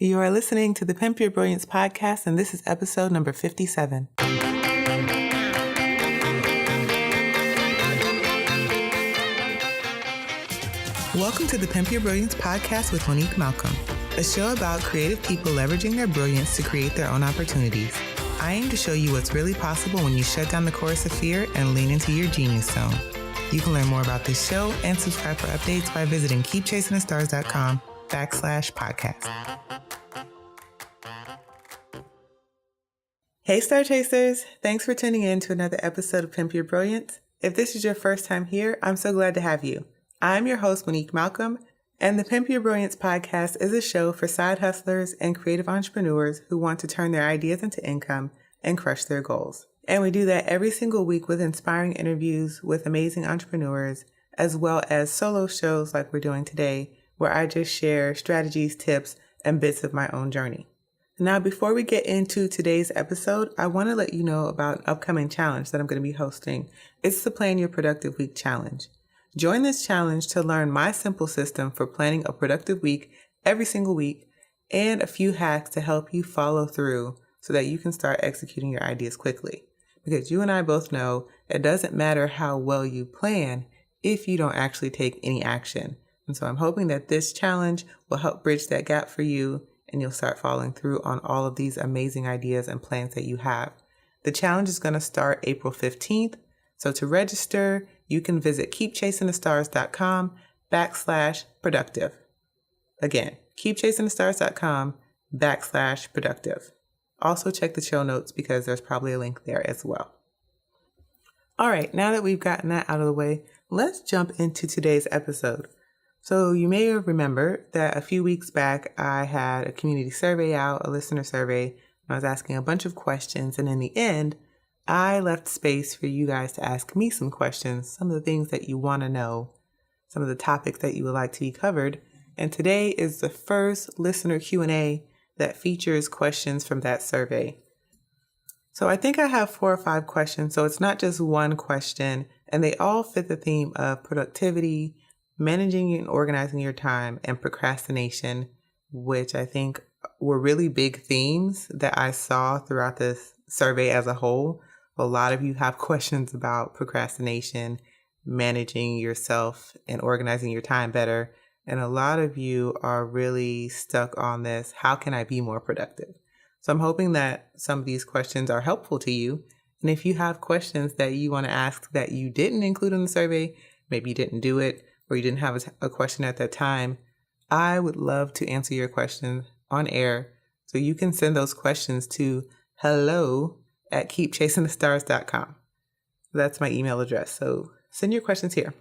You are listening to the Pimp Your Brilliance podcast, and this is episode number 57. Welcome to the Pimp Your Brilliance podcast with Monique Malcolm, a show about creative people leveraging their brilliance to create their own opportunities. I aim to show you what's really possible when you shut down the chorus of fear and lean into your genius zone. You can learn more about this show and subscribe for updates by visiting keepchasingthestars.com/podcast. Hey Star Chasers, thanks for tuning in to another episode of Pimp Your Brilliance. If this is your first time here, I'm so glad to have you. I'm your host, Monique Malcolm, and the Pimp Your Brilliance podcast is a show for side hustlers and creative entrepreneurs who want to turn their ideas into income and crush their goals. And we do that every single week with inspiring interviews with amazing entrepreneurs, as well as solo shows like we're doing today, where I just share strategies, tips, and bits of my own journey. Now, before we get into today's episode, I want to let you know about an upcoming challenge that I'm going to be hosting. It's the Plan Your Productive Week Challenge. Join this challenge to learn my simple system for planning a productive week every single week and a few hacks to help you follow through so that you can start executing your ideas quickly. Because you and I both know it doesn't matter how well you plan if you don't actually take any action. And so I'm hoping that this challenge will help bridge that gap for you and you'll start following through on all of these amazing ideas and plans that you have. The challenge is going to start April 15th. So to register, you can visit keepchasingthestars.com/productive. Again, keepchasingthestars.com/productive. Also check the show notes because there's probably a link there as well. All right, now that we've gotten that out of the way, let's jump into today's episode. So you may have remembered that a few weeks back, I had a community survey out, a listener survey, and I was asking a bunch of questions. And in the end, I left space for you guys to ask me some questions, some of the things that you want to know, some of the topics that you would like to be covered. And today is the first listener Q&A that features questions from that survey. So I think I have 4 or 5 questions. So it's not just one question, and they all fit the theme of productivity, managing and organizing your time, and procrastination, which I think were really big themes that I saw throughout this survey as a whole. A lot of you have questions about procrastination, managing yourself and organizing your time better. And a lot of you are really stuck on this. How can I be more productive? So I'm hoping that some of these questions are helpful to you. And if you have questions that you want to ask that you didn't include in the survey, maybe you didn't do it, or you didn't have a question at that time, I would love to answer your questions on air. So you can send those questions to hello@keepchasingthestars.com. That's my email address. So send your questions here.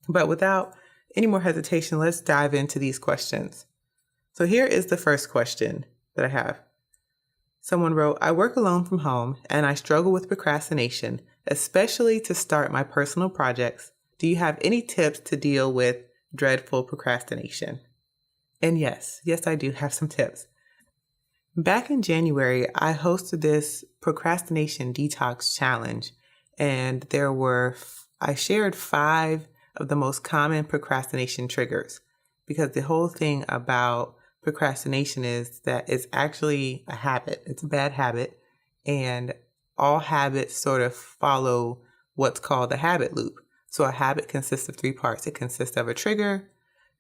But without any more hesitation, let's dive into these questions. So here is the first question that I have. Someone wrote, I work alone from home and I struggle with procrastination, especially to start my personal projects. Do you have any tips to deal with dreadful procrastination? And yes, I do have some tips. Back in January, I hosted this procrastination detox challenge, and I shared 5 of the most common procrastination triggers, because the whole thing about procrastination is that it's actually a habit. It's a bad habit, and all habits sort of follow what's called a habit loop. So a habit consists of 3 parts. It consists of a trigger,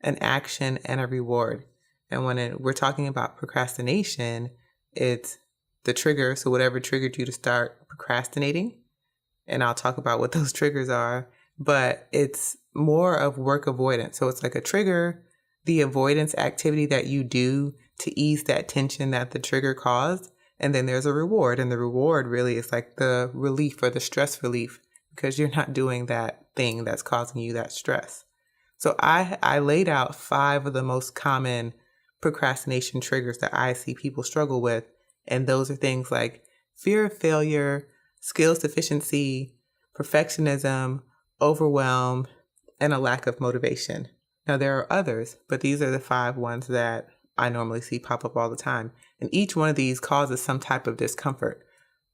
an action, and a reward. And when we're talking about procrastination, it's the trigger. So whatever triggered you to start procrastinating, and I'll talk about what those triggers are, but it's more of work avoidance. So it's like a trigger, the avoidance activity that you do to ease that tension that the trigger caused. And then there's a reward. And the reward really is like the relief or the stress relief, because you're not doing that thing that's causing you that stress. So I laid out 5 of the most common procrastination triggers that I see people struggle with. And those are things like fear of failure, skills deficiency, perfectionism, overwhelm, and a lack of motivation. Now there are others, but these are the 5 ones that I normally see pop up all the time. And each one of these causes some type of discomfort.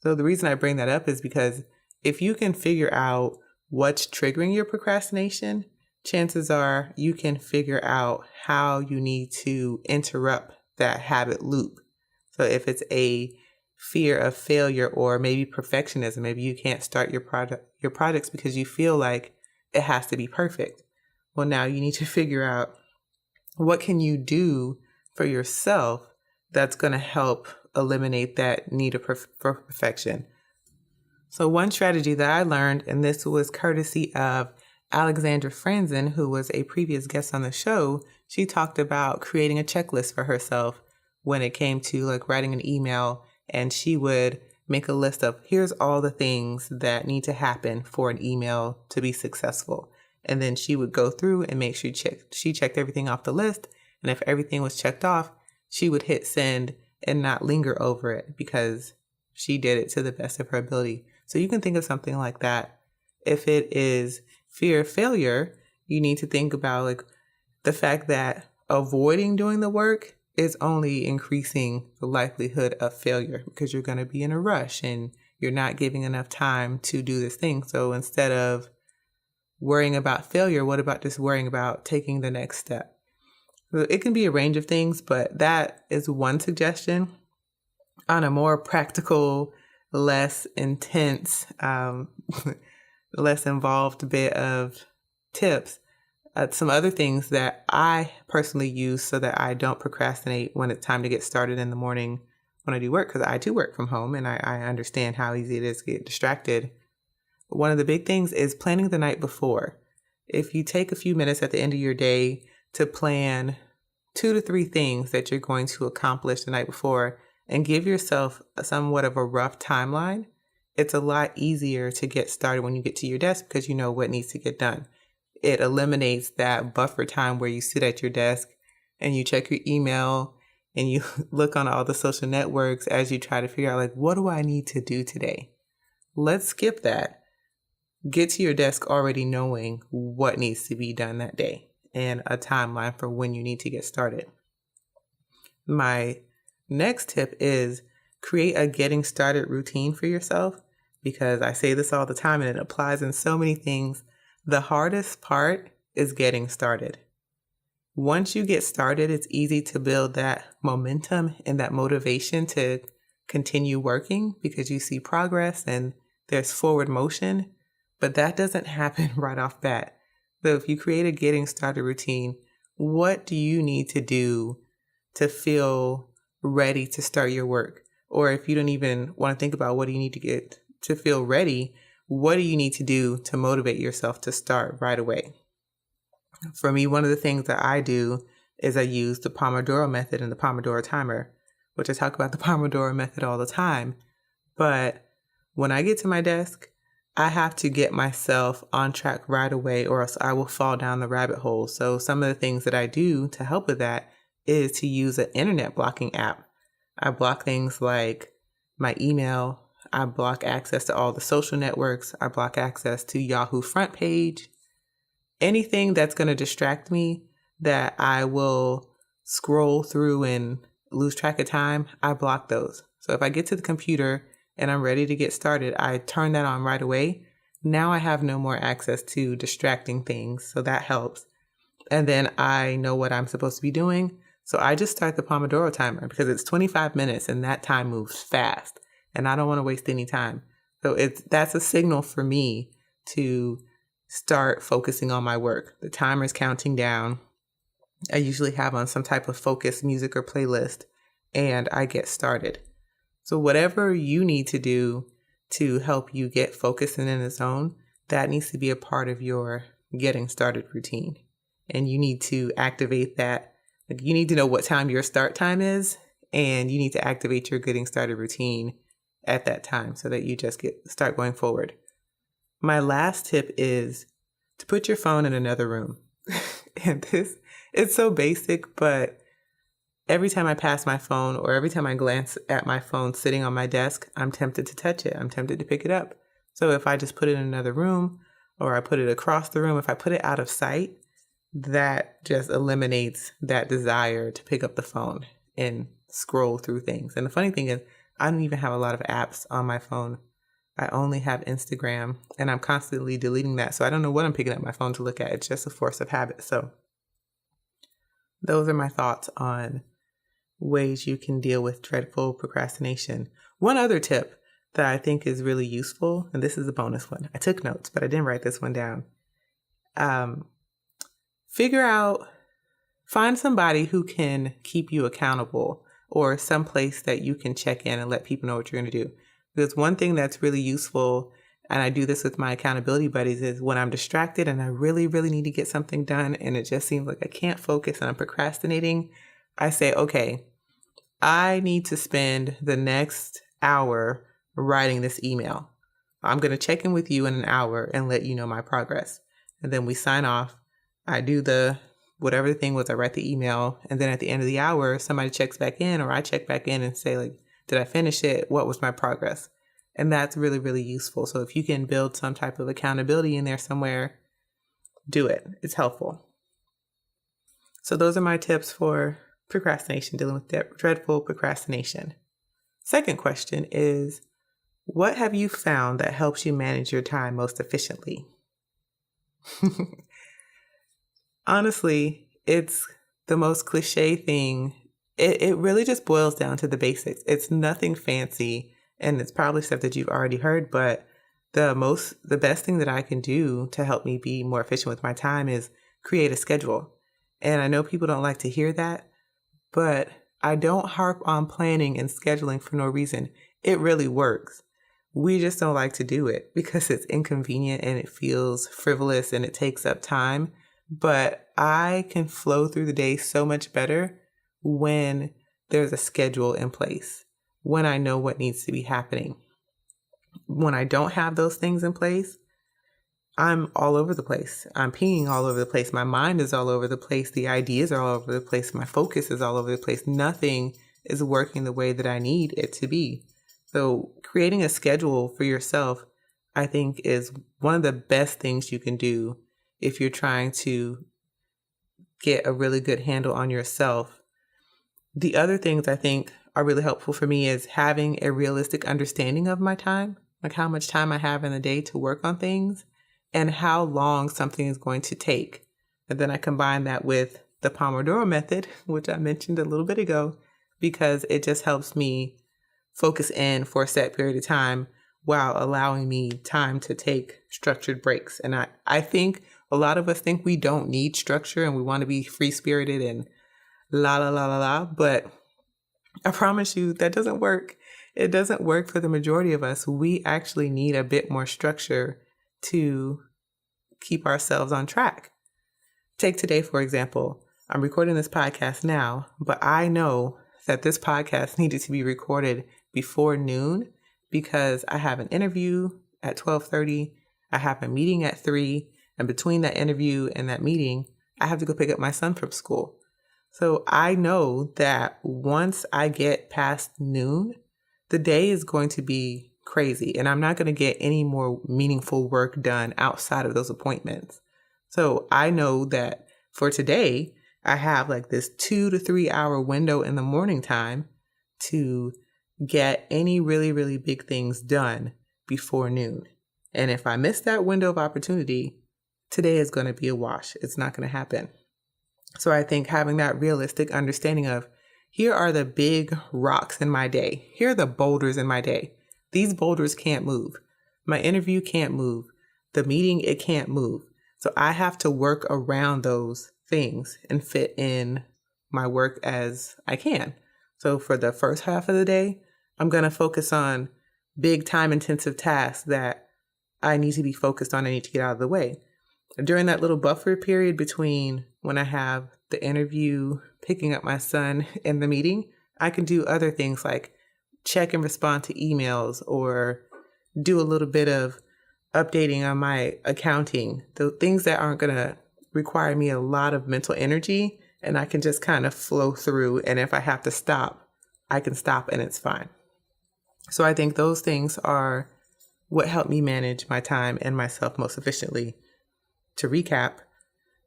So the reason I bring that up is because if you can figure out what's triggering your procrastination, chances are you can figure out how you need to interrupt that habit loop. So if it's a fear of failure or maybe perfectionism, maybe you can't start your projects because you feel like it has to be perfect. Well, now you need to figure out what can you do for yourself that's going to help eliminate that need for perfection. So one strategy that I learned, and this was courtesy of Alexandra Franzen, who was a previous guest on the show, she talked about creating a checklist for herself when it came to like writing an email, and she would make a list of here's all the things that need to happen for an email to be successful. And then she would go through and make sure she checked everything off the list. And if everything was checked off, she would hit send and not linger over it because she did it to the best of her ability. So you can think of something like that. If it is fear of failure, you need to think about like the fact that avoiding doing the work is only increasing the likelihood of failure because you're going to be in a rush and you're not giving enough time to do this thing. So instead of worrying about failure, what about just worrying about taking the next step? So it can be a range of things, but that is one suggestion. On a more practical, less intense, less involved bit of tips, some other things that I personally use so that I don't procrastinate when it's time to get started in the morning when I do work, because I do work from home and I understand how easy it is to get distracted. One of the big things is planning the night before. If you take a few minutes at the end of your day to plan 2 to 3 things that you're going to accomplish the night before and give yourself somewhat of a rough timeline, it's a lot easier to get started when you get to your desk because you know what needs to get done. It eliminates that buffer time where you sit at your desk and you check your email and you look on all the social networks as you try to figure out, like, what do I need to do today? Let's skip that. Get to your desk already knowing what needs to be done that day and a timeline for when you need to get started. My next tip is create a getting started routine for yourself, because I say this all the time and it applies in so many things. The hardest part is getting started. Once you get started, it's easy to build that momentum and that motivation to continue working because you see progress and there's forward motion, but that doesn't happen right off bat. So if you create a getting started routine, what do you need to do to feel ready to start your work? Or if you don't even want to think about what do you need to get to feel ready, what do you need to do to motivate yourself to start right away? For me, one of the things that I do is I use the Pomodoro method and the Pomodoro timer, which I talk about the Pomodoro method all the time. But when I get to my desk, I have to get myself on track right away or else I will fall down the rabbit hole. So some of the things that I do to help with that is to use an internet blocking app. I block things like my email. I block access to all the social networks. I block access to Yahoo front page. Anything that's going to distract me that I will scroll through and lose track of time, I block those. So if I get to the computer and I'm ready to get started, I turn that on right away. Now I have no more access to distracting things, so that helps. And then I know what I'm supposed to be doing. So I just start the Pomodoro timer because it's 25 minutes and that time moves fast and I don't want to waste any time. So that's a signal for me to start focusing on my work. The timer's counting down. I usually have on some type of focus music or playlist and I get started. So whatever you need to do to help you get focused and in the zone, that needs to be a part of your getting started routine. And you need to activate that. Like, you need to know what time your start time is, and you need to activate your getting started routine at that time so that you just start going forward. My last tip is to put your phone in another room. And it's so basic, but every time I pass my phone or every time I glance at my phone sitting on my desk, I'm tempted to touch it. I'm tempted to pick it up. So if I just put it in another room or I put it across the room, if I put it out of sight, that just eliminates that desire to pick up the phone and scroll through things. And the funny thing is, I don't even have a lot of apps on my phone. I only have Instagram and I'm constantly deleting that. So I don't know what I'm picking up my phone to look at. It's just a force of habit. So those are my thoughts on ways you can deal with dreadful procrastination. One other tip that I think is really useful, and this is a bonus one. I took notes, but I didn't write this one down. Find somebody who can keep you accountable, or some place that you can check in and let people know what you're going to do. Because one thing that's really useful, and I do this with my accountability buddies, is when I'm distracted and I really, really need to get something done and it just seems like I can't focus and I'm procrastinating, I say, okay, I need to spend the next hour writing this email. I'm going to check in with you in an hour and let you know my progress. And then we sign off. I do whatever the thing was, I write the email. And then at the end of the hour, somebody checks back in, or I check back in and say, like, did I finish it? What was my progress? And that's really, really useful. So if you can build some type of accountability in there somewhere, do it. It's helpful. So those are my tips for procrastination, dealing with dreadful procrastination. Second question is, what have you found that helps you manage your time most efficiently? Honestly, it's the most cliche thing. It really just boils down to the basics. It's nothing fancy, and it's probably stuff that you've already heard, but the best thing that I can do to help me be more efficient with my time is create a schedule. And I know people don't like to hear that, but I don't harp on planning and scheduling for no reason. It really works. We just don't like to do it because it's inconvenient and it feels frivolous and it takes up time. But I can flow through the day so much better when there's a schedule in place, when I know what needs to be happening. When I don't have those things in place, I'm all over the place. I'm pinging all over the place. My mind is all over the place. The ideas are all over the place. My focus is all over the place. Nothing is working the way that I need it to be. So creating a schedule for yourself, I think, is one of the best things you can do if you're trying to get a really good handle on yourself. The other things I think are really helpful for me is having a realistic understanding of my time, like how much time I have in the day to work on things and how long something is going to take. And then I combine that with the Pomodoro method, which I mentioned a little bit ago, because it just helps me focus in for a set period of time while allowing me time to take structured breaks. And I think a lot of us think we don't need structure and we want to be free-spirited and la, la, la, la, la. But I promise you that doesn't work. It doesn't work for the majority of us. We actually need a bit more structure to keep ourselves on track. Take today, for example. I'm recording this podcast now, but I know that this podcast needed to be recorded before noon because I have an interview at 12:30. I have a meeting at 3. And between that interview and that meeting, I have to go pick up my son from school. So I know that once I get past noon, the day is going to be crazy and I'm not going to get any more meaningful work done outside of those appointments. So I know that for today, I have like this 2 to 3 hour window in the morning time to get any really, really big things done before noon. And if I miss that window of opportunity, today is going to be a wash. It's not going to happen. So I think having that realistic understanding of, here are the big rocks in my day. Here are the boulders in my day. These boulders can't move. My interview can't move. The meeting, it can't move. So I have to work around those things and fit in my work as I can. So for the first half of the day, I'm going to focus on big time intensive tasks that I need to be focused on. I need to get out of the way. During that little buffer period between when I have the interview, picking up my son, and the meeting, I can do other things like check and respond to emails or do a little bit of updating on my accounting, the things that aren't going to require me a lot of mental energy, and I can just kind of flow through. And if I have to stop, I can stop and it's fine. So I think those things are what help me manage my time and myself most efficiently. To recap,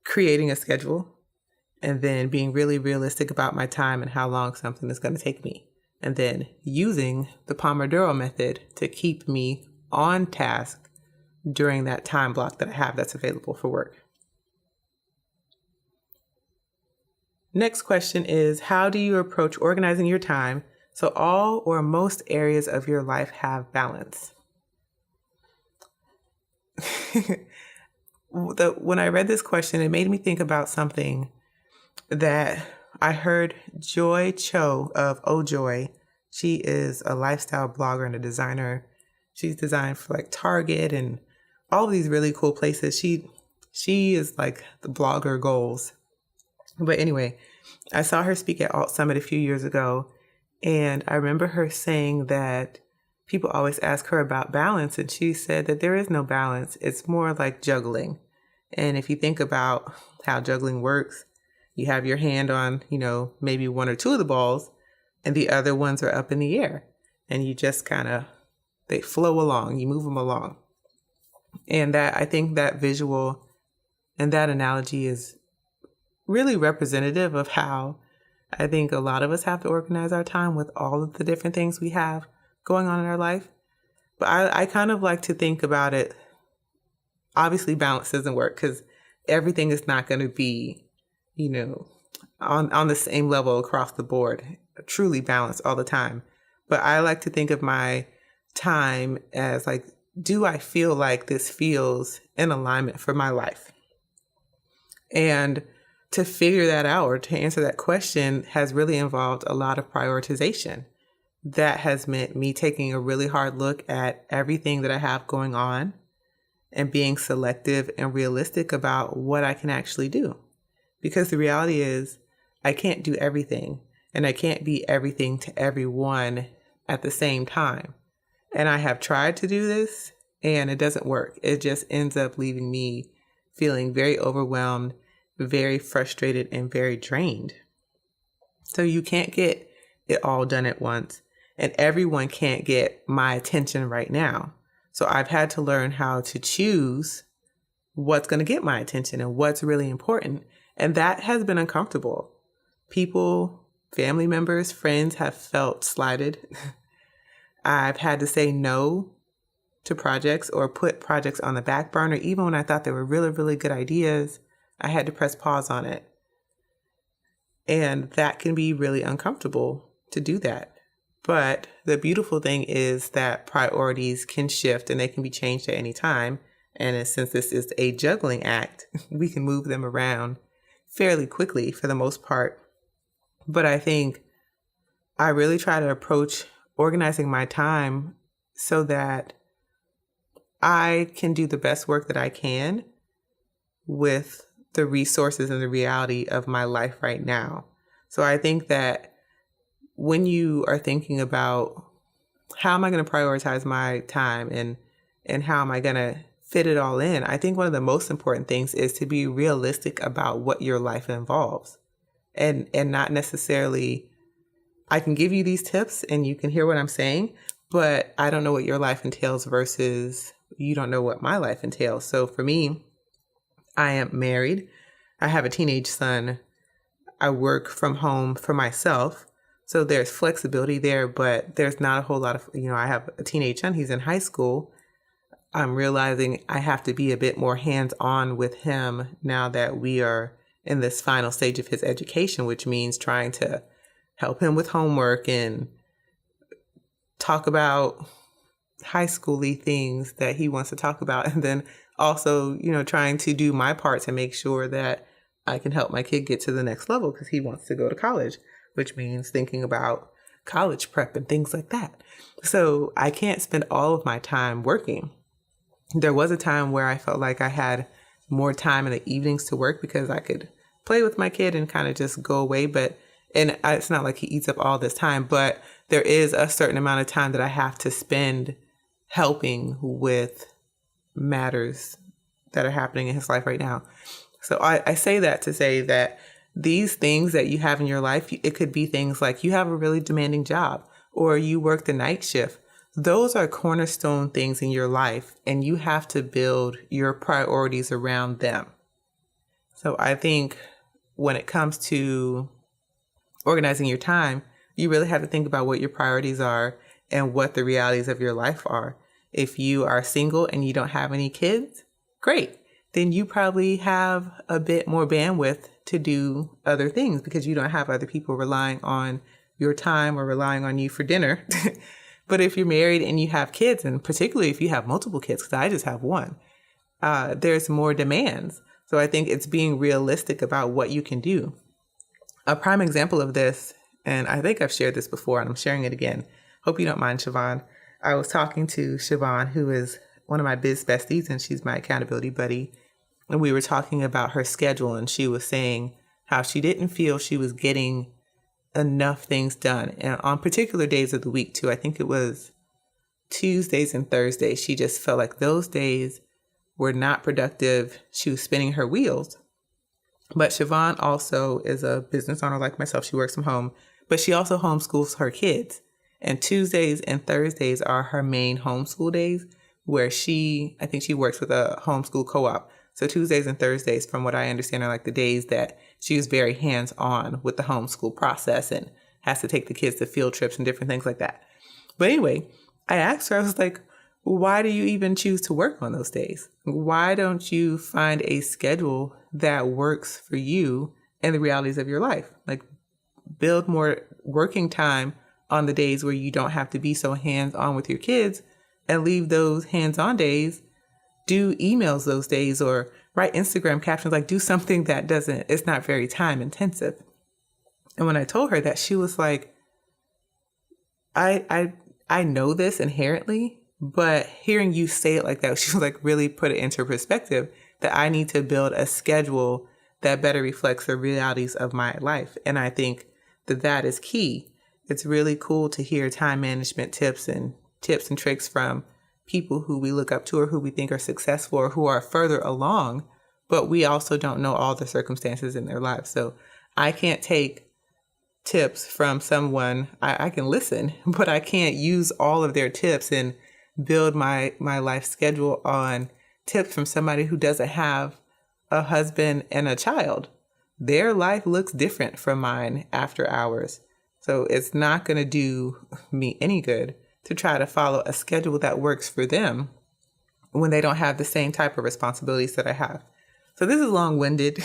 creating a schedule and then being really realistic about my time and how long something is going to take me. And then using the Pomodoro method to keep me on task during that time block that I have that's available for work. Next question is, how do you approach organizing your time so all or most areas of your life have balance? When I read this question, it made me think about something that I heard Joy Cho of Oh Joy. She is a lifestyle blogger and a designer. She's designed for like Target and all of these really cool places. She is like the blogger goals. But anyway, I saw her speak at Alt Summit a few years ago, and I remember her saying that people always ask her about balance, and she said that there is no balance. It's more like juggling. And if you think about how juggling works, you have your hand on, maybe one or two of the balls, and the other ones are up in the air. And you just they flow along, you move them along. And I think that visual and that analogy is really representative of how I think a lot of us have to organize our time with all of the different things we have going on in our life. But I kind of like to think about it. Obviously, balance doesn't work because everything is not going to be, on the same level across the board, truly balanced all the time. But I like to think of my time as like, do I feel like this feels in alignment for my life? And to figure that out, or to answer that question, has really involved a lot of prioritization. That has meant me taking a really hard look at everything that I have going on and being selective and realistic about what I can actually do. Because the reality is, I can't do everything, and I can't be everything to everyone at the same time. And I have tried to do this, and it doesn't work. It just ends up leaving me feeling very overwhelmed, very frustrated, and very drained. So you can't get it all done at once, and everyone can't get my attention right now. So I've had to learn how to choose what's going to get my attention and what's really important. And that has been uncomfortable. People, family members, friends have felt slighted. I've had to say no to projects or put projects on the back burner. Even when I thought they were really, really good ideas, I had to press pause on it. And that can be really uncomfortable to do that. But the beautiful thing is that priorities can shift and they can be changed at any time. And since this is a juggling act, we can move them around fairly quickly for the most part. But I think I really try to approach organizing my time so that I can do the best work that I can with the resources and the reality of my life right now. So I think that when you are thinking about how am I going to prioritize my time and how am I going to fit it all in, I think one of the most important things is to be realistic about what your life involves and not necessarily, I can give you these tips and you can hear what I'm saying, but I don't know what your life entails versus you don't know what my life entails. So for me, I am married. I have a teenage son. I work from home for myself. So there's flexibility there, but there's not a whole lot of, I have a teenage son. He's in high school. I'm realizing I have to be a bit more hands-on with him now that we are in this final stage of his education, which means trying to help him with homework and talk about high school-y things that he wants to talk about. And then also, trying to do my part to make sure that I can help my kid get to the next level because he wants to go to college, which means thinking about college prep and things like that. So I can't spend all of my time working. There was a time where I felt like I had more time in the evenings to work because I could play with my kid and kind of just go away. And it's not like he eats up all this time, but there is a certain amount of time that I have to spend helping with matters that are happening in his life right now. So I say that to say that these things that you have in your life, it could be things like you have a really demanding job or you work the night shift. Those are cornerstone things in your life, and you have to build your priorities around them. So I think when it comes to organizing your time, you really have to think about what your priorities are and what the realities of your life are. If you are single and you don't have any kids, great. then you probably have a bit more bandwidth to do other things because you don't have other people relying on your time or relying on you for dinner. But if you're married and you have kids, and particularly if you have multiple kids, because I just have one, there's more demands. So I think it's being realistic about what you can do. A prime example of this, and I think I've shared this before and I'm sharing it again. Hope you don't mind, Siobhan. I was talking to Siobhan, who is one of my biz besties, and she's my accountability buddy. And we were talking about her schedule, and she was saying how she didn't feel she was getting enough things done. And on particular days of the week too, I think it was Tuesdays and Thursdays, she just felt like those days were not productive. She was spinning her wheels. But Siobhan also is a business owner like myself. She works from home, but she also homeschools her kids. And Tuesdays and Thursdays are her main homeschool days, where I think she works with a homeschool co-op. So Tuesdays and Thursdays, from what I understand, are like the days that she was very hands-on with the homeschool process and has to take the kids to field trips and different things like that. But anyway, I asked her, I was like, why do you even choose to work on those days? Why don't you find a schedule that works for you and the realities of your life? Like, build more working time on the days where you don't have to be so hands-on with your kids, and leave those hands-on days, do emails those days, or write Instagram captions, like do something that it's not very time intensive. And when I told her that, she was like, I know this inherently, but hearing you say it like that, she was like, really put it into perspective that I need to build a schedule that better reflects the realities of my life. And I think that is key. It's really cool to hear time management tips and tricks from people who we look up to or who we think are successful or who are further along, but we also don't know all the circumstances in their lives. So I can't take tips from someone. I can listen, but I can't use all of their tips and build my life schedule on tips from somebody who doesn't have a husband and a child. Their life looks different from mine after hours. So it's not going to do me any good to try to follow a schedule that works for them when they don't have the same type of responsibilities that I have. So this is long-winded,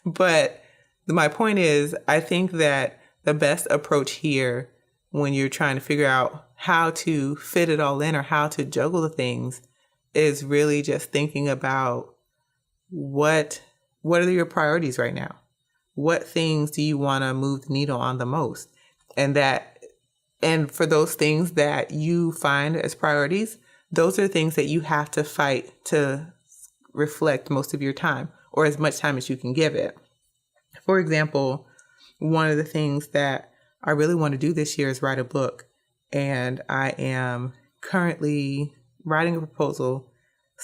but my point is, I think that the best approach here when you're trying to figure out how to fit it all in or how to juggle the things is really just thinking about what are your priorities right now? What things do you want to move the needle on the most? And for those things that you find as priorities, those are things that you have to fight to reflect most of your time, or as much time as you can give it. For example, one of the things that I really want to do this year is write a book. And I am currently writing a proposal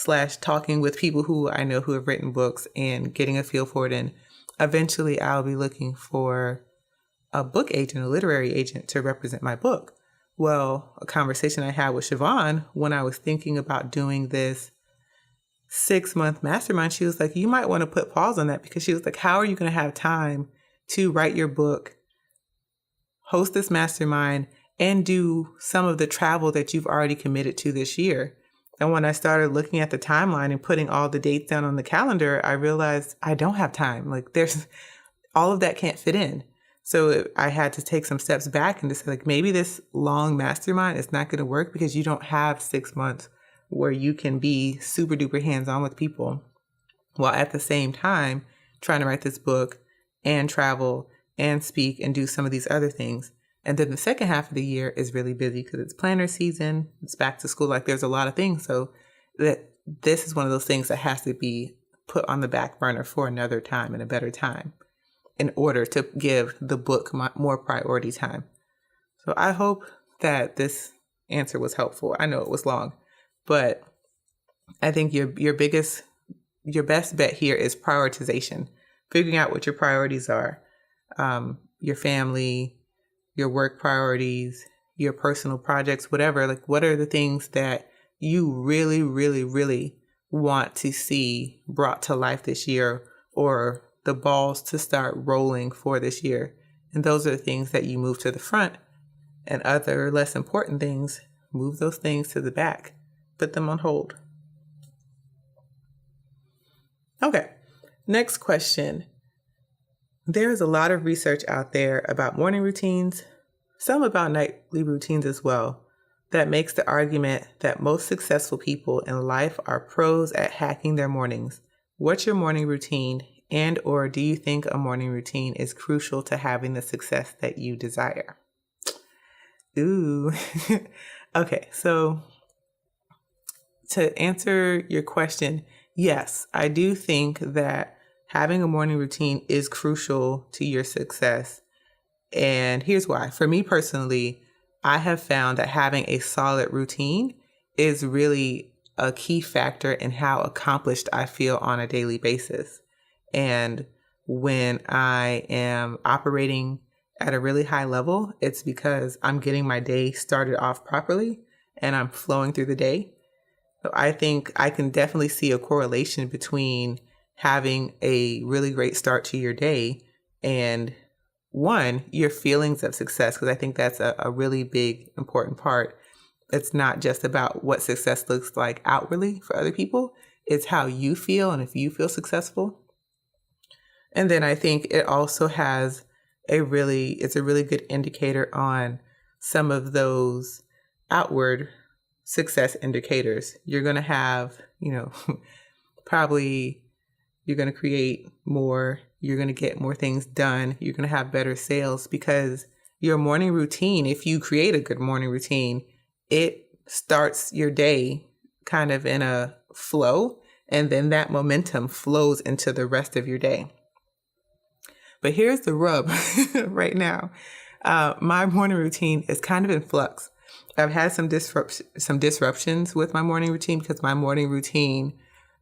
/ talking with people who I know who have written books and getting a feel for it. And eventually I'll be looking for a book agent, a literary agent, to represent my book. Well, a conversation I had with Siobhan when I was thinking about doing this 6-month mastermind, she was like, you might want to put pause on that, because she was like, how are you going to have time to write your book, host this mastermind, and do some of the travel that you've already committed to this year? And when I started looking at the timeline and putting all the dates down on the calendar, I realized I don't have time. Like, there's all of that can't fit in. So I had to take some steps back and just say, like, maybe this long mastermind is not going to work because you don't have 6 months where you can be super duper hands-on with people, while at the same time trying to write this book and travel and speak and do some of these other things. And then the second half of the year is really busy because it's planner season, it's back to school, like there's a lot of things. So that this is one of those things that has to be put on the back burner for another time and a better time in order to give the book more priority time. So I hope that this answer was helpful. I know it was long, but I think your best bet here is prioritization, figuring out what your priorities are, your family, your work priorities, your personal projects, whatever. Like, what are the things that you really, really, really want to see brought to life this year, or the balls to start rolling for this year? And those are the things that you move to the front, and other less important things, move those things to the back, put them on hold. Okay. Next question. There is a lot of research out there about morning routines, some about nightly routines as well, that makes the argument that most successful people in life are pros at hacking their mornings. What's your morning routine, and or do you think a morning routine is crucial to having the success that you desire? Ooh. Okay, so to answer your question, yes, I do think that having a morning routine is crucial to your success. And here's why. For me personally, I have found that having a solid routine is really a key factor in how accomplished I feel on a daily basis. And when I am operating at a really high level, it's because I'm getting my day started off properly and I'm flowing through the day. So I think I can definitely see a correlation between having a really great start to your day and one, your feelings of success, because I think that's a really big, important part. It's not just about what success looks like outwardly for other people. It's how you feel and if you feel successful. And then I think it also has it's a really good indicator on some of those outward success indicators. You're going to have, probably you're going to create more, you're going to get more things done, you're going to have better sales because your morning routine, if you create a good morning routine, it starts your day kind of in a flow, and then that momentum flows into the rest of your day. But here's the rub right now. My morning routine is kind of in flux. I've had some disruptions with my morning routine because my morning routine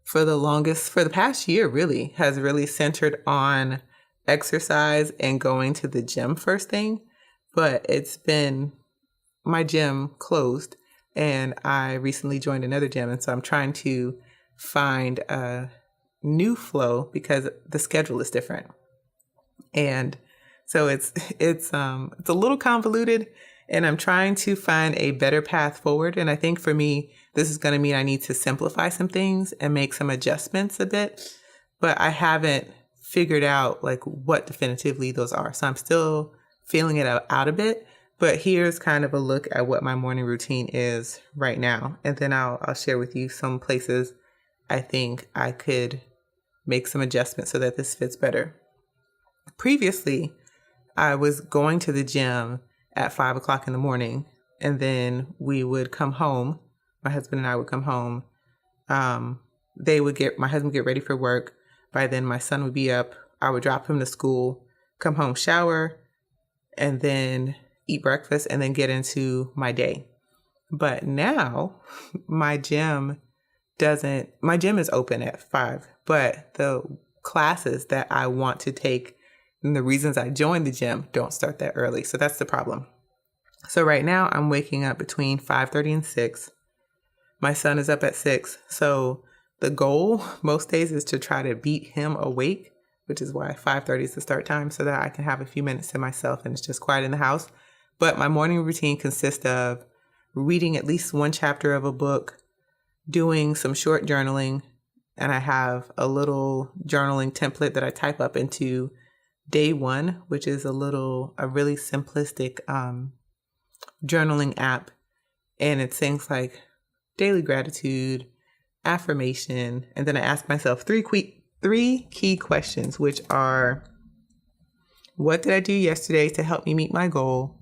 for the past year really has really centered on exercise and going to the gym first thing. But it's been my gym closed and I recently joined another gym. And so I'm trying to find a new flow because the schedule is different. And so it's a little convoluted and I'm trying to find a better path forward. And I think for me, this is going to mean I need to simplify some things and make some adjustments a bit, but I haven't figured out like what definitively those are. So I'm still feeling it out a bit, but here's kind of a look at what my morning routine is right now. And then I'll share with you some places I think I could make some adjustments so that this fits better. Previously, I was going to the gym at 5 o'clock in the morning, and then we would come home. My husband and I would come home. My husband would get ready for work. By then, my son would be up. I would drop him to school, come home, shower, and then eat breakfast, and then get into my day. But now, my gym is open at 5, but the classes that I want to take and the reasons I joined the gym don't start that early. So that's the problem. So right now I'm waking up between 5:30 and 6. My son is up at 6. So the goal most days is to try to beat him awake, which is why 5:30 is the start time so that I can have a few minutes to myself and it's just quiet in the house. But my morning routine consists of reading at least one chapter of a book, doing some short journaling, and I have a little journaling template that I type up into Day One, which is a really simplistic journaling app. And it's things like daily gratitude, affirmation, and then I ask myself three key questions, which are, what did I do yesterday to help me meet my goal?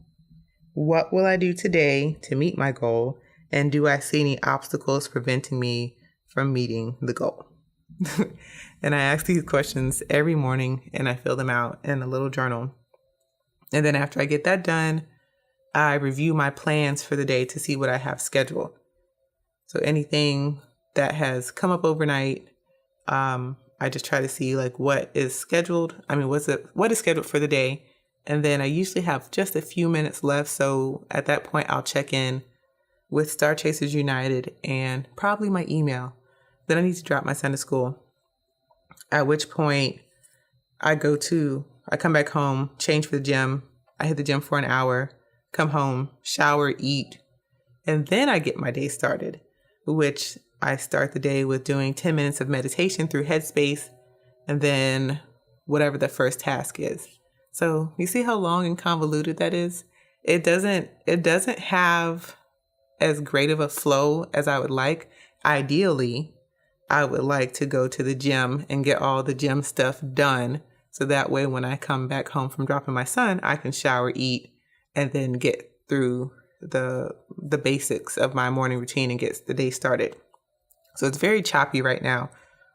What will I do today to meet my goal? And do I see any obstacles preventing me from meeting the goal? And I ask these questions every morning and I fill them out in a little journal. And then after I get that done, I review my plans for the day to see what I have scheduled. So anything that has come up overnight, I just try to see like what is scheduled. What is scheduled for the day? And then I usually have just a few minutes left. So at that point, I'll check in with Star Chasers United and probably my email. Then I need to drop my son to school. At which point I come back home, change for the gym. I hit the gym for an hour, come home, shower, eat, and then I get my day started. which I start the day with doing 10 minutes of meditation through Headspace, and then whatever the first task is. So you see how long and convoluted that is? It doesn't have as great of a flow as I would like. Ideally, I would like to go to the gym and get all the gym stuff done. So that way, when I come back home from dropping my son, I can shower, eat, and then get through the basics of my morning routine and get the day started. So it's very choppy right now,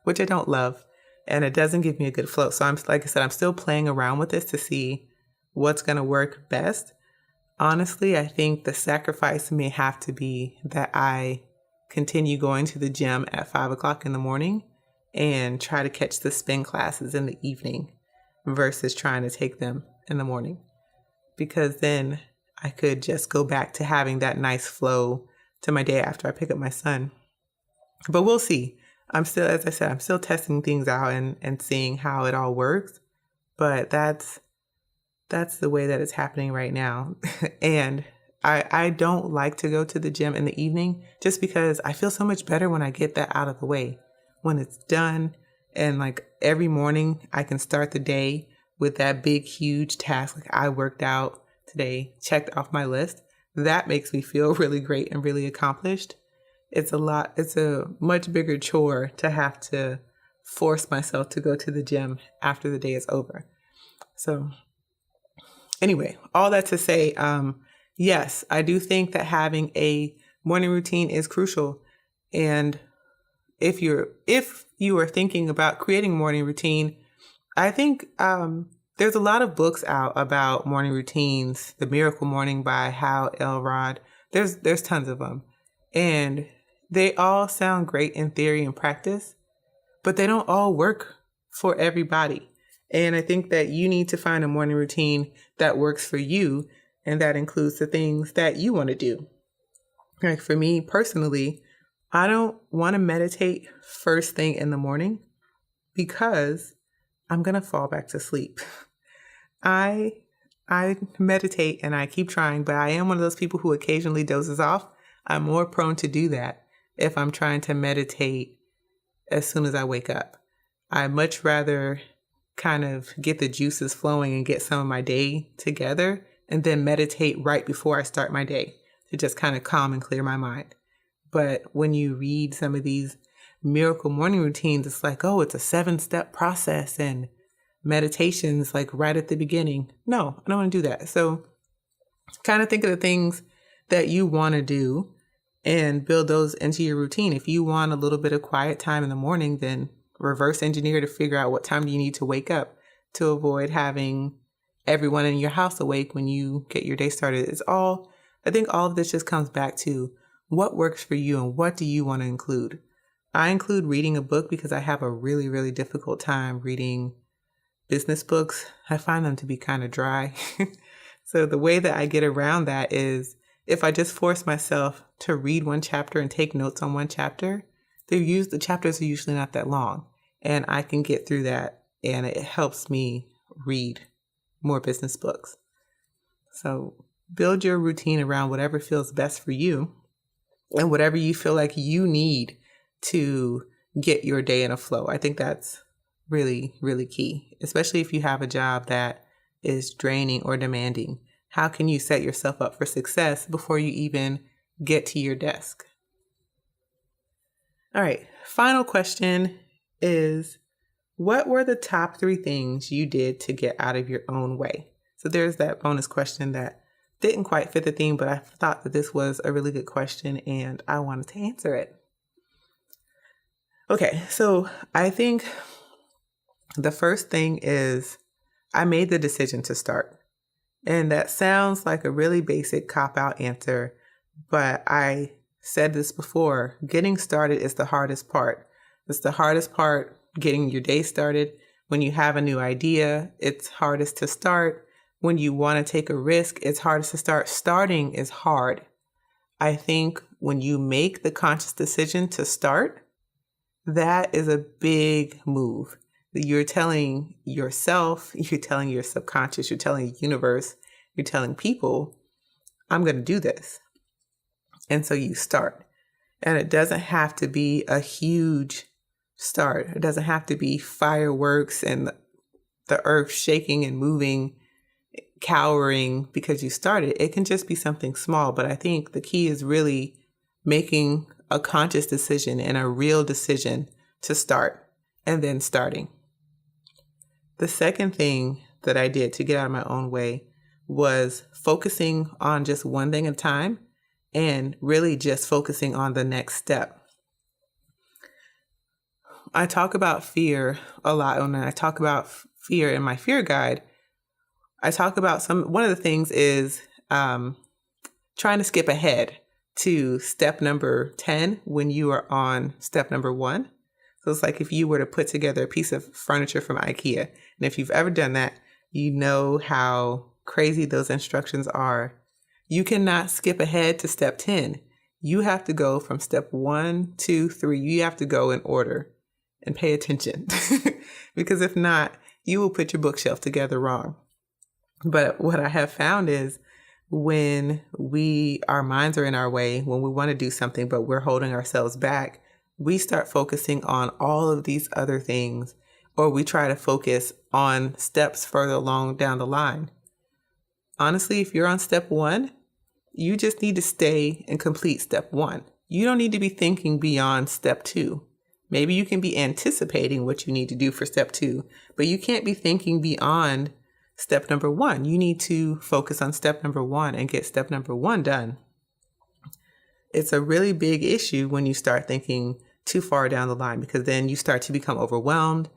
which I don't love, and it doesn't give me a good flow. So like I said, I'm still playing around with this to see what's going to work best. Honestly, I think the sacrifice may have to be that I continue going to the gym at 5 o'clock in the morning and try to catch the spin classes in the evening versus trying to take them in the morning, because then I could just go back to having that nice flow to my day after I pick up my son. But we'll see. As I said, I'm still testing things out and seeing how it all works. But that's the way that it's happening right now. And I don't like to go to the gym in the evening just because I feel so much better when I get that out of the way. When it's done, and like every morning I can start the day with that big, huge task. Like I worked out today, checked off my list. That makes me feel really great and really accomplished. It's a much bigger chore to have to force myself to go to the gym after the day is over. So anyway, all that to say, yes, I do think that having a morning routine is crucial. And if you are thinking about creating a morning routine, I think there's a lot of books out about morning routines. The Miracle Morning by Hal Elrod. There's tons of them. And they all sound great in theory and practice, but they don't all work for everybody. And I think that you need to find a morning routine that works for you, and that includes the things that you want to do. Like for me personally, I don't want to meditate first thing in the morning because I'm going to fall back to sleep. I meditate and I keep trying, but I am one of those people who occasionally dozes off. I'm more prone to do that if I'm trying to meditate as soon as I wake up. I much rather kind of get the juices flowing and get some of my day together and then meditate right before I start my day to just kind of calm and clear my mind. But when you read some of these miracle morning routines, it's like, oh, it's a 7-step process and meditations like right at the beginning. No, I don't want to do that. So kind of think of the things that you want to do and build those into your routine. If you want a little bit of quiet time in the morning, then reverse engineer to figure out what time do you need to wake up to avoid having everyone in your house awake when you get your day started. I think all of this just comes back to what works for you and what do you want to include. I include reading a book because I have a really, really difficult time reading business books. I find them to be kind of dry. So the way that I get around that is if I just force myself to read one chapter and take notes on one chapter, the chapters are usually not that long, and I can get through that, and it helps me read more business books. So build your routine around whatever feels best for you and whatever you feel like you need to get your day in a flow. I think that's really, really key, especially if you have a job that is draining or demanding. How can you set yourself up for success before you even get to your desk? All right. Final question is, what were the top 3 things you did to get out of your own way? So there's that bonus question that didn't quite fit the theme, but I thought that this was a really good question and I wanted to answer it. Okay. So I think the first thing is I made the decision to start. And that sounds like a really basic cop-out answer, but I said this before, getting started is the hardest part. It's the hardest part, getting your day started. When you have a new idea, it's hardest to start. When you want to take a risk, it's hardest to start. Starting is hard. I think when you make the conscious decision to start, that is a big move. You're telling yourself, you're telling your subconscious, you're telling the universe, you're telling people, I'm going to do this. And so you start. And it doesn't have to be a huge start. It doesn't have to be fireworks and the earth shaking and moving, cowering because you started. It can just be something small. But I think the key is really making a conscious decision and a real decision to start and then starting. The second thing that I did to get out of my own way was focusing on just one thing at a time and really just focusing on the next step. I talk about fear a lot, and I talk about fear in my fear guide. I talk about one of the things is trying to skip ahead to step number 10 when you are on step number 1. So it's like if you were to put together a piece of furniture from IKEA, and if you've ever done that, you know how crazy those instructions are. You cannot skip ahead to step 10. You have to go from step 1, 2, 3. You have to go in order and pay attention because if not, you will put your bookshelf together wrong. But what I have found is when our minds are in our way, when we want to do something, but we're holding ourselves back, we start focusing on all of these other things, or we try to focus on steps further along down the line. Honestly, if you're on step 1, you just need to stay and complete step 1. You don't need to be thinking beyond step 2. Maybe you can be anticipating what you need to do for step 2, but you can't be thinking beyond step number 1. You need to focus on step number 1 and get step number 1 done. It's a really big issue when you start thinking too far down the line, because then you start to become overwhelmed.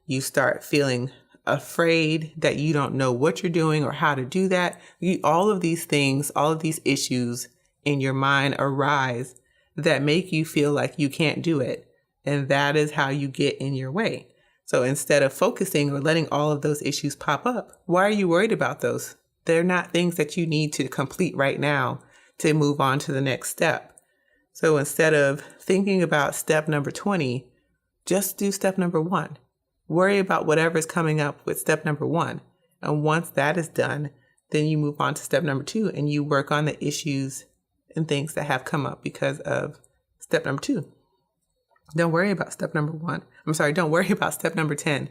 You start feeling afraid that you don't know what you're doing or how to do that. All of these things, all of these issues in your mind arise that make you feel like you can't do it. And that is how you get in your way. So instead of focusing or letting all of those issues pop up, why are you worried about those? They're not things that you need to complete right now to move on to the next step. So instead of thinking about step number 20, just do step number 1. Worry about whatever's coming up with step number 1. And once that is done, then you move on to step number 2 and you work on the issues and things that have come up because of step number 2. Don't worry about step number 1. Don't worry about step number 10.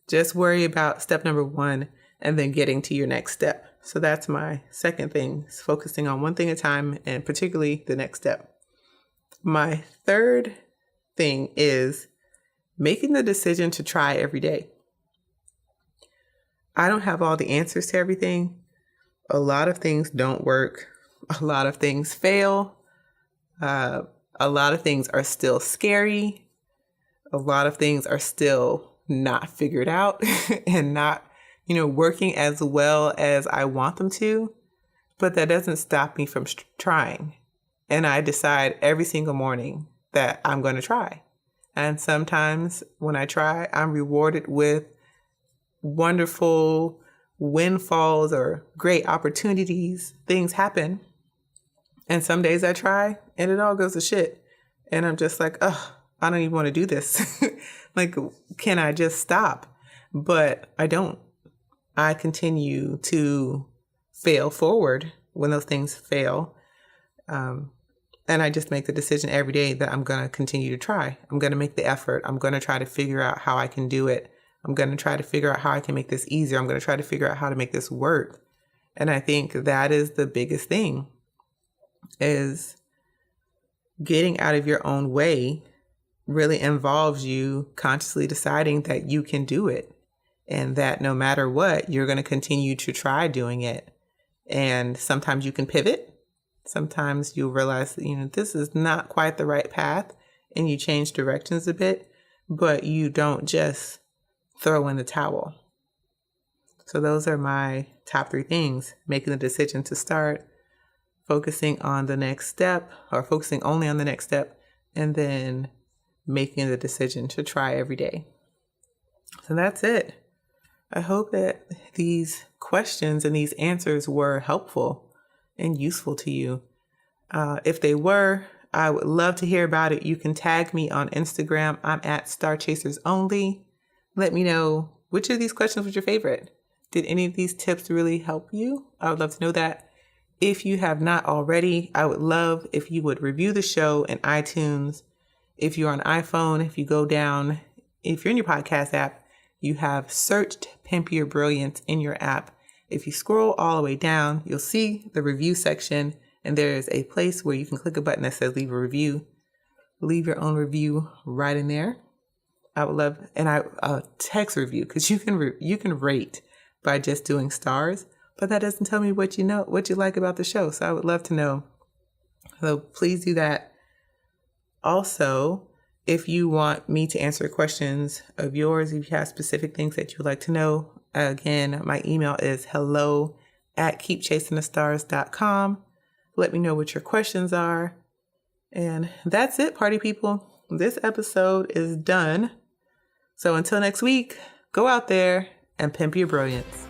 Just worry about step number 1 and then getting to your next step. So that's my second thing, is focusing on one thing at a time and particularly the next step. My third thing is making the decision to try every day. I don't have all the answers to everything. A lot of things don't work. A lot of things fail. A lot of things are still scary. A lot of things are still not figured out and not, working as well as I want them to. But that doesn't stop me from trying. And I decide every single morning that I'm going to try. And sometimes when I try, I'm rewarded with wonderful windfalls or great opportunities. Things happen. And some days I try and it all goes to shit. And I'm just like, I don't even want to do this. Like, can I just stop? But I don't. I continue to fail forward when those things fail. And I just make the decision every day that I'm going to continue to try. I'm going to make the effort. I'm going to try to figure out how I can do it. I'm going to try to figure out how I can make this easier. I'm going to try to figure out how to make this work. And I think that is the biggest thing, is getting out of your own way really involves you consciously deciding that you can do it and that no matter what, you're going to continue to try doing it. And sometimes you can pivot. Sometimes you'll realize that, this is not quite the right path and you change directions a bit, but you don't just throw in the towel. So those are my top 3 things: making the decision to start, focusing on the next step or focusing only on the next step, and then making the decision to try every day. So that's it. I hope that these questions and these answers were helpful and useful to you. If they were, I would love to hear about it. You can tag me on Instagram. I'm at StarChasersOnly. Let me know which of these questions was your favorite. Did any of these tips really help you? I would love to know that. If you have not already, I would love if you would review the show in iTunes. If you're on iPhone, if you go down, if you're in your podcast app, you have searched Pimp Your Brilliance in your app. If you scroll all the way down, you'll see the review section, and there is a place where you can click a button that says leave a review. Leave your own review right in there. I would love, and a text review, because you can rate by just doing stars, but that doesn't tell me what you like about the show. So I would love to know. So please do that. Also, if you want me to answer questions of yours, if you have specific things that you would like to know, again, my email is hello@keepchasingthestars.com. Let me know what your questions are. And that's it, party people. This episode is done. So until next week, go out there and pimp your brilliance.